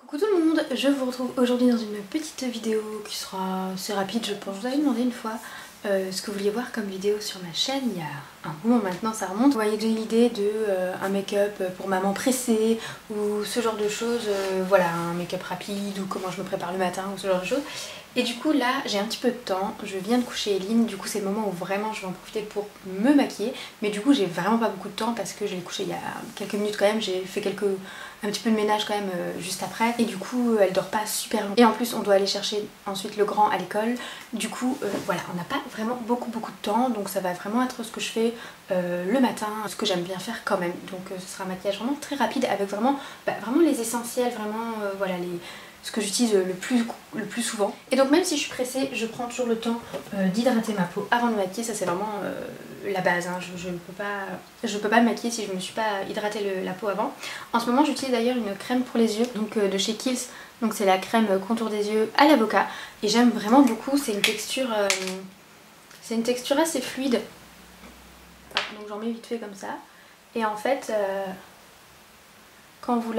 Coucou tout le monde, je vous retrouve aujourd'hui dans une petite vidéo qui sera assez rapide je pense. Je vous avais demandé une fois ce que vous vouliez voir comme vidéo sur ma chaîne il y a un moment maintenant, ça remonte. Vous voyez de l'idée de un make-up pour maman pressée ou ce genre de choses, voilà, un make-up rapide ou comment je me prépare le matin ou ce genre de choses. Et du coup là j'ai un petit peu de temps, je viens de coucher Eline, du coup c'est le moment où vraiment je vais en profiter pour me maquiller. Mais du coup j'ai vraiment pas beaucoup de temps parce que je l'ai couché il y a quelques minutes quand même, j'ai fait un petit peu de ménage quand même juste après. Et du coup elle dort pas super longtemps. Et en plus on doit aller chercher ensuite le grand à l'école. Du coup voilà, on n'a pas vraiment beaucoup de temps, donc ça va vraiment être ce que je fais le matin, ce que j'aime bien faire quand même. Donc ce sera un maquillage vraiment très rapide avec vraiment les essentiels, vraiment voilà ce que j'utilise le plus souvent. Et donc même si je suis pressée, je prends toujours le temps d'hydrater ma peau avant de me maquiller. Ça c'est vraiment la base, hein. Je ne peux pas me maquiller si je ne me suis pas hydraté la peau avant. En ce moment j'utilise d'ailleurs une crème pour les yeux, donc de chez Kiehl's. Donc c'est la crème contour des yeux à l'avocat. Et j'aime vraiment beaucoup, c'est une texture assez fluide. Donc j'en mets vite fait comme ça. Et en fait, quand vous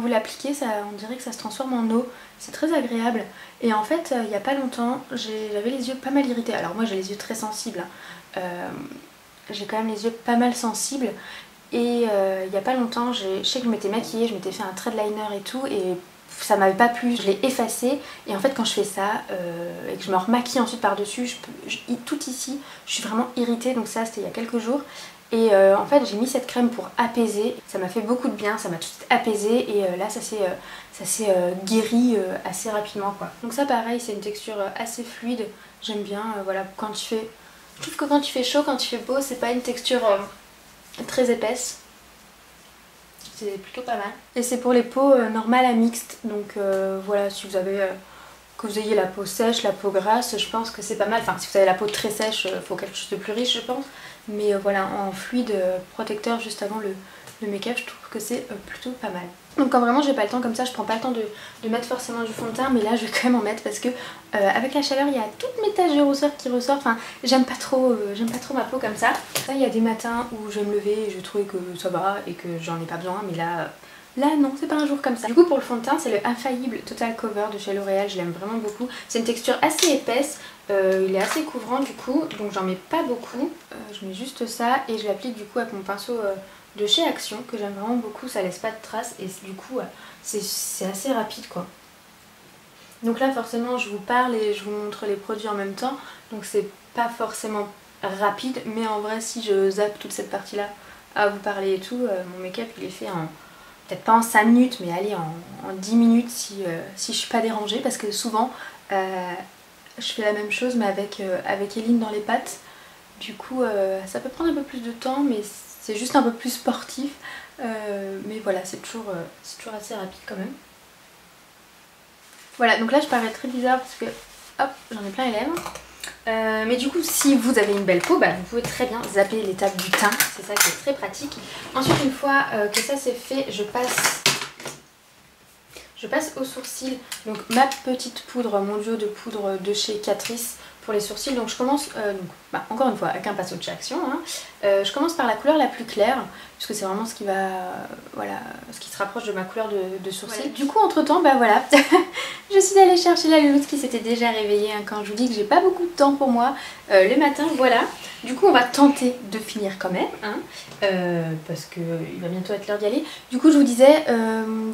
l'appliquez, on dirait que ça se transforme en eau. C'est très agréable. Et en fait, il n'y a pas longtemps, j'avais les yeux pas mal irrités. Alors moi j'ai les yeux très sensibles. J'ai quand même les yeux pas mal sensibles. Et il n'y a pas longtemps, je sais que je m'étais maquillée, je m'étais fait un trait de liner et tout. Et ça m'avait pas plu, je l'ai effacé. Et en fait quand je fais ça et que je me remaquille ensuite par dessus, tout ici, je suis vraiment irritée. Donc ça c'était il y a quelques jours. Et en fait j'ai mis cette crème pour apaiser, ça m'a fait beaucoup de bien, ça m'a tout de suite apaisé. Et là ça s'est guéri assez rapidement quoi. Donc ça pareil, c'est une texture assez fluide, j'aime bien. Voilà, je trouve que quand il fait chaud, quand il fait beau, c'est pas une texture très épaisse. C'est plutôt pas mal. Et c'est pour les peaux normales à mixtes. Donc voilà, si vous avez que vous ayez la peau sèche, la peau grasse, je pense que c'est pas mal. Enfin, si vous avez la peau très sèche, il faut quelque chose de plus riche je pense. Mais voilà, en fluide protecteur juste avant le make-up, je trouve que c'est plutôt pas mal. Donc quand vraiment j'ai pas le temps comme ça, je prends pas le temps de mettre forcément du fond de teint. Mais là je vais quand même en mettre parce que avec la chaleur il y a toutes mes taches de rousseur qui ressortent. Enfin j'aime pas trop ma peau comme ça. Ça il y a des matins où je vais me lever et je trouvais que ça va et que j'en ai pas besoin. Mais là non, c'est pas un jour comme ça. Du coup pour le fond de teint c'est le Infaillible Total Cover de chez L'Oréal, je l'aime vraiment beaucoup. C'est une texture assez épaisse, il est assez couvrant du coup, donc j'en mets pas beaucoup. Je mets juste ça et je l'applique du coup avec mon pinceau de chez Action que j'aime vraiment beaucoup, ça laisse pas de traces et du coup c'est assez rapide quoi. Donc là forcément je vous parle et je vous montre les produits en même temps, donc c'est pas forcément rapide, mais en vrai si je zappe toute cette partie là à vous parler et tout, mon make-up il est fait en peut-être pas en 5 minutes mais allez en 10 minutes si je suis pas dérangée, parce que souvent je fais la même chose mais avec Eline dans les pattes. Du coup ça peut prendre un peu plus de temps mais c'est juste un peu plus sportif. Mais voilà, c'est toujours assez rapide quand même. Voilà, donc là je parais très bizarre parce que hop, j'en ai plein les lèvres. Mais du coup si vous avez une belle peau, vous pouvez très bien zapper l'étape du teint, c'est ça qui est très pratique. Ensuite une fois que ça c'est fait, je passe aux sourcils. Donc ma petite poudre, mon duo de poudre de chez Catrice pour les sourcils. Donc je commence, encore une fois avec un pinceau de chez Action, hein. Je commence par la couleur la plus claire puisque c'est vraiment ce qui va, voilà, ce qui se rapproche de ma couleur de sourcil. Ouais. Du coup entre temps, voilà, je suis allée chercher la louloute qui s'était déjà réveillée, hein, quand je vous dis que j'ai pas beaucoup de temps pour moi le matin, voilà. Du coup on va tenter de finir quand même, hein, parce qu'il va bientôt être l'heure d'y aller. Du coup je vous disais,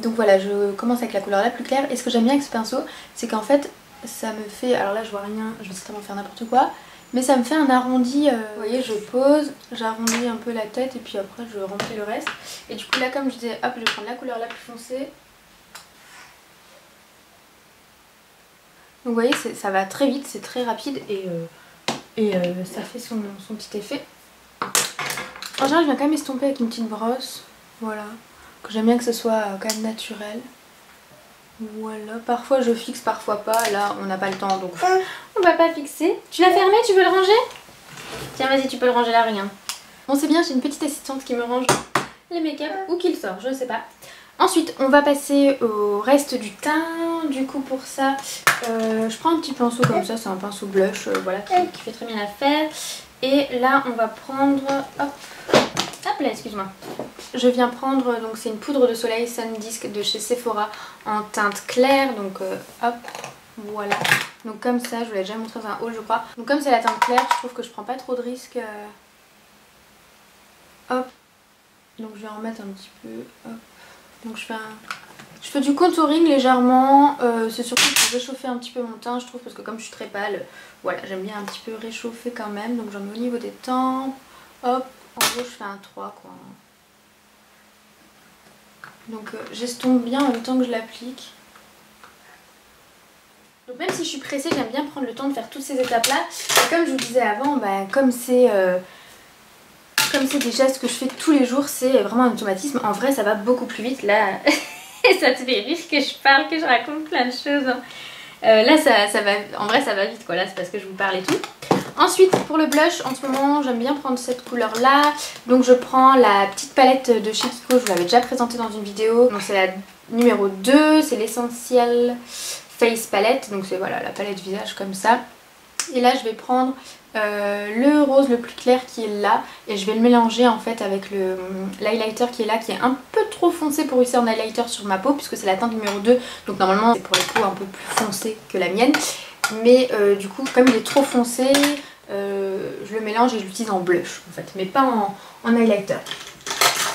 donc voilà, je commence avec la couleur la plus claire. Et ce que j'aime bien avec ce pinceau, c'est qu'en fait ça me fait, alors là je vois rien, je vais certainement faire n'importe quoi, mais ça me fait un arrondi. Vous voyez, je pose, j'arrondis un peu la tête et puis après je remplis le reste. Et du coup là comme je disais, hop, je vais prendre la couleur la plus foncée. Donc vous voyez, ça va très vite, c'est très rapide et ça fait son petit effet. En général je viens quand même estomper avec une petite brosse, voilà, que j'aime bien que ce soit quand même naturel. Voilà, parfois je fixe, parfois pas, là on n'a pas le temps donc on va pas fixer. Tu l'as fermé, tu veux le ranger? Tiens vas-y, tu peux le ranger là, rien. Bon c'est bien, j'ai une petite assistante qui me range les make-up ou qui le sort, je sais pas. Ensuite on va passer au reste du teint. Du coup pour ça je prends un petit pinceau comme ça, c'est un pinceau blush, voilà, qui fait très bien l'affaire. Et là on va prendre, hop, Hop là, excuse-moi. Je viens prendre, donc c'est une poudre de soleil Sun Disc de chez Sephora en teinte claire, donc hop, voilà. Donc comme ça, je vous l'ai déjà montré dans un haul je crois. Donc comme c'est la teinte claire, je trouve que je prends pas trop de risques. Hop, donc je vais en mettre un petit peu, hop. Donc je fais du contouring légèrement, c'est surtout pour réchauffer un petit peu mon teint je trouve, parce que comme je suis très pâle, voilà, j'aime bien un petit peu réchauffer quand même. Donc j'en mets au niveau des tempes, hop, en gros je fais un 3 quoi. Donc j'estompe bien en même temps que je l'applique. Donc même si je suis pressée, j'aime bien prendre le temps de faire toutes ces étapes là. Et comme je vous disais avant, bah, comme c'est des gestes que je fais tous les jours, c'est vraiment un automatisme. En vrai ça va beaucoup plus vite là. Ça te fait rire que je parle, que je raconte plein de choses. Là ça va, en vrai ça va vite quoi, là c'est parce que je vous parle et tout. Ensuite pour le blush, en ce moment j'aime bien prendre cette couleur là. Donc je prends la petite palette de chez Kiko, je vous l'avais déjà présentée dans une vidéo. Donc c'est la numéro 2, c'est l'Essentiel Face Palette. Donc c'est voilà la palette visage comme ça. Et là je vais prendre le rose le plus clair qui est là. Et je vais le mélanger en fait avec l'highlighter qui est là, qui est un peu trop foncé pour utiliser en highlighter sur ma peau, puisque c'est la teinte numéro 2. Donc normalement c'est pour les peaux un peu plus foncées que la mienne. Mais du coup comme il est trop foncé, je le mélange et je l'utilise en blush en fait, mais pas en highlighter.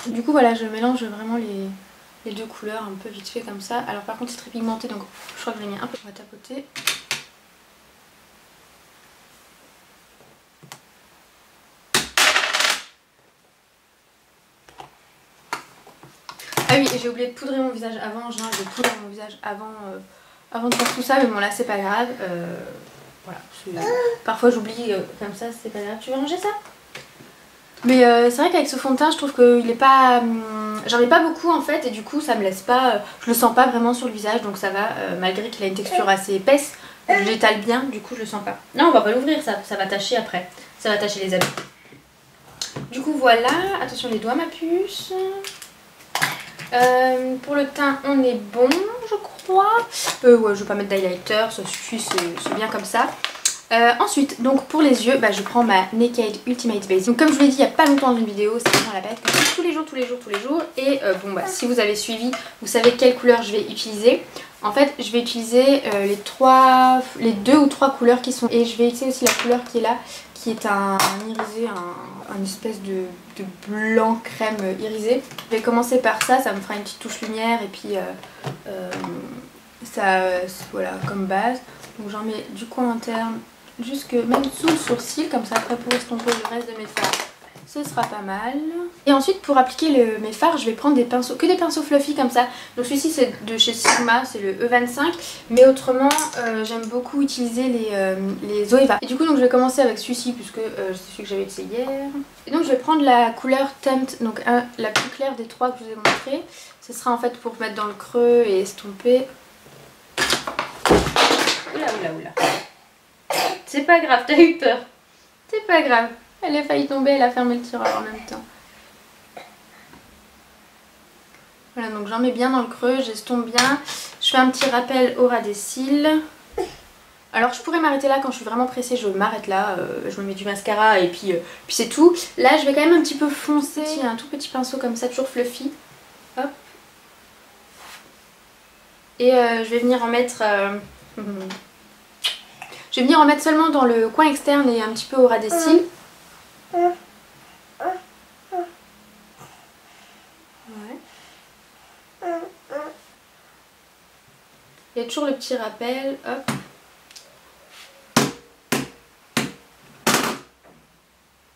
Du coup voilà, je mélange vraiment les deux couleurs un peu vite fait comme ça. Alors par contre c'est très pigmenté, donc je crois que je l'ai mis un peu. On va tapoter. Ah oui, et j'ai oublié de poudrer mon visage avant, genre je poudre mon visage avant de faire tout ça, mais bon là c'est pas grave. Voilà, parfois j'oublie comme ça, c'est pas grave. Tu veux ranger ça? Mais c'est vrai qu'avec ce fond de teint je trouve qu'il est pas... j'en ai pas beaucoup en fait, et du coup ça me laisse pas... je le sens pas vraiment sur le visage, donc ça va, malgré qu'il a une texture assez épaisse. Je l'étale bien, du coup je le sens pas. Non, on va pas l'ouvrir, ça va tacher après. Ça va tacher les habits. Du coup voilà, attention les doigts ma puce. Pour le teint on est bon je crois. Ouais, je vais pas mettre d'highlighter, ça suffit, c'est bien comme ça. Ensuite donc pour les yeux, bah, je prends ma Naked Ultimate Base. Donc comme je vous l'ai dit il n'y a pas longtemps dans une vidéo, c'est vraiment la palette que je fais tous les jours. Et bon bah si vous avez suivi, vous savez quelle couleur je vais utiliser. En fait je vais utiliser les 2 ou 3 couleurs qui sont... Et je vais utiliser aussi la couleur qui est là, qui est un irisé, un espèce de blanc crème irisé. Je vais commencer par ça, ça me fera une petite touche lumière et puis ça, voilà, comme base. Donc j'en mets du coin interne jusque même sous le sourcil, comme ça après pour estomper le reste de mes fards. Ce sera pas mal. Et ensuite pour appliquer mes fards, je vais prendre des pinceaux, que des pinceaux fluffy comme ça. Donc celui-ci c'est de chez Sigma, c'est le E25. Mais autrement j'aime beaucoup utiliser les Zoeva. Et du coup donc je vais commencer avec celui-ci puisque c'est celui que j'avais utilisé hier. Et donc je vais prendre la couleur Tempt, donc la plus claire des 3 que je vous ai montré. Ce sera en fait pour mettre dans le creux et estomper. Oula oula oula. C'est pas grave, t'as eu peur. C'est pas grave. Elle a failli tomber, elle a fermé le tiroir en même temps. Voilà, donc j'en mets bien dans le creux, j'estompe bien. Je fais un petit rappel au ras des cils. Alors je pourrais m'arrêter là quand je suis vraiment pressée, je m'arrête là. Je me mets du mascara et puis c'est tout. Là je vais quand même un petit peu foncer. Un tout petit pinceau comme ça, toujours fluffy. Hop. Et je vais venir en mettre... je vais venir en mettre seulement dans le coin externe et un petit peu au ras des cils. Ouais. Il y a toujours le petit rappel, hop.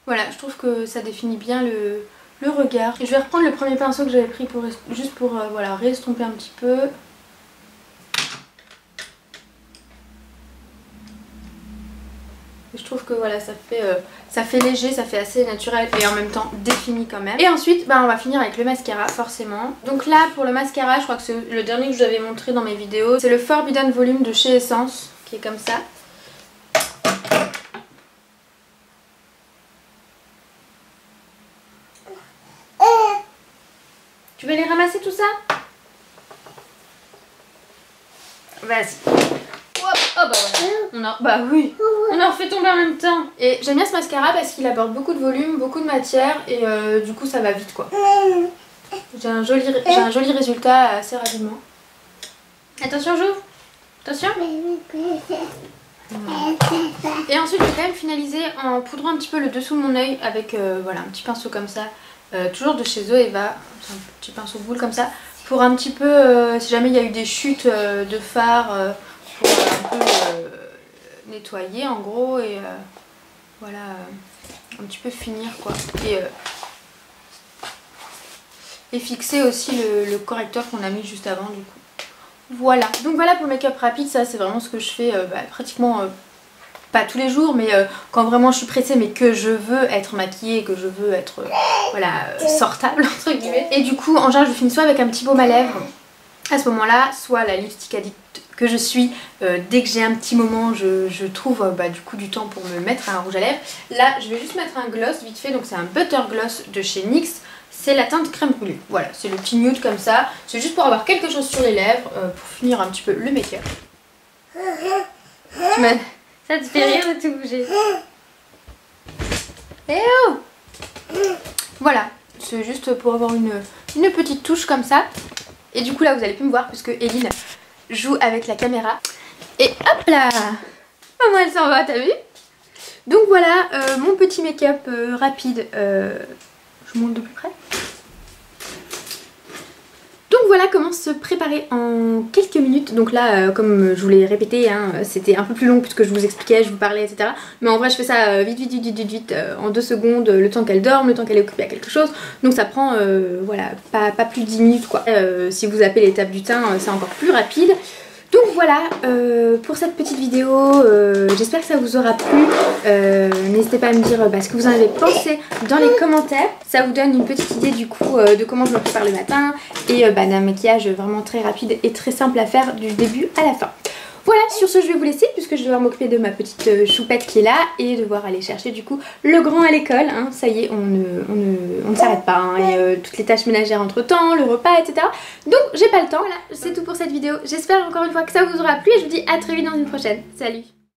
Voilà, je trouve que ça définit bien le regard. Et je vais reprendre le premier pinceau que j'avais pris juste pour voilà, réestomper un petit peu. Et je trouve que voilà, ça fait léger, ça fait assez naturel et en même temps défini quand même. Et ensuite bah, on va finir avec le mascara forcément. Donc là pour le mascara, je crois que c'est le dernier que je vous avais montré dans mes vidéos. C'est le Forbidden Volume de chez Essence qui est comme ça. Tu veux les ramasser tout ça? Vas-y. Hop, hop. bah voilà. Bah oui, on a refait tomber en même temps. Et j'aime bien ce mascara parce qu'il apporte beaucoup de volume, beaucoup de matière et du coup ça va vite quoi. J'ai un joli résultat assez rapidement. Attention, j'ouvre. Attention. Et ensuite je vais quand même finaliser en poudrant un petit peu le dessous de mon œil avec voilà, un petit pinceau comme ça. Toujours de chez Zoeva, un petit pinceau boule comme ça. Pour un petit peu, si jamais il y a eu des chutes de fard, pour un peu nettoyer en gros et voilà, un petit peu finir quoi. Et fixer aussi le correcteur qu'on a mis juste avant du coup. Voilà, donc voilà pour le make-up rapide, ça c'est vraiment ce que je fais pratiquement pas tous les jours, mais quand vraiment je suis pressée mais que je veux être maquillée, que je veux être voilà, sortable entre guillemets. Et du coup en général je finis soit avec un petit baume à lèvres à ce moment là, soit la lipstick addict que je suis, dès que j'ai un petit moment je trouve du coup du temps pour me mettre un rouge à lèvres. Là je vais juste mettre un gloss vite fait, donc c'est un butter gloss de chez NYX. C'est la teinte crème brûlée, voilà, c'est le petit nude comme ça. C'est juste pour avoir quelque chose sur les lèvres, pour finir un petit peu le make-up. Ça te fait rire de tout bouger. Eh oh! Voilà, c'est juste pour avoir une petite touche comme ça. Et du coup là vous allez plus me voir puisque Eline joue avec la caméra. Et hop là! Comment elle s'en va, t'as vu? Donc voilà, mon petit make-up rapide. Je vous montre de plus près. Donc voilà comment se préparer en quelques minutes. Donc là, comme je vous l'ai répété, hein, c'était un peu plus long puisque je vous expliquais, je vous parlais, etc. Mais en vrai, je fais ça vite, en 2 secondes, le temps qu'elle dorme, le temps qu'elle est occupée à quelque chose. Donc ça prend, voilà, pas plus de 10 minutes quoi. Si vous appelez l'étape du teint, c'est encore plus rapide. Donc voilà pour cette petite vidéo, j'espère que ça vous aura plu. N'hésitez pas à me dire ce que vous en avez pensé dans les commentaires. Ça vous donne une petite idée du coup de comment je me prépare le matin et d'un maquillage vraiment très rapide et très simple à faire du début à la fin. Voilà, sur ce je vais vous laisser puisque je vais devoir m'occuper de ma petite choupette qui est là et devoir aller chercher du coup le grand à l'école, hein. Ça y est, on ne s'arrête pas, hein. Et toutes les tâches ménagères entre temps, le repas, etc. Donc j'ai pas le temps. Voilà, c'est tout pour cette vidéo. J'espère encore une fois que ça vous aura plu et je vous dis à très vite dans une prochaine. Salut!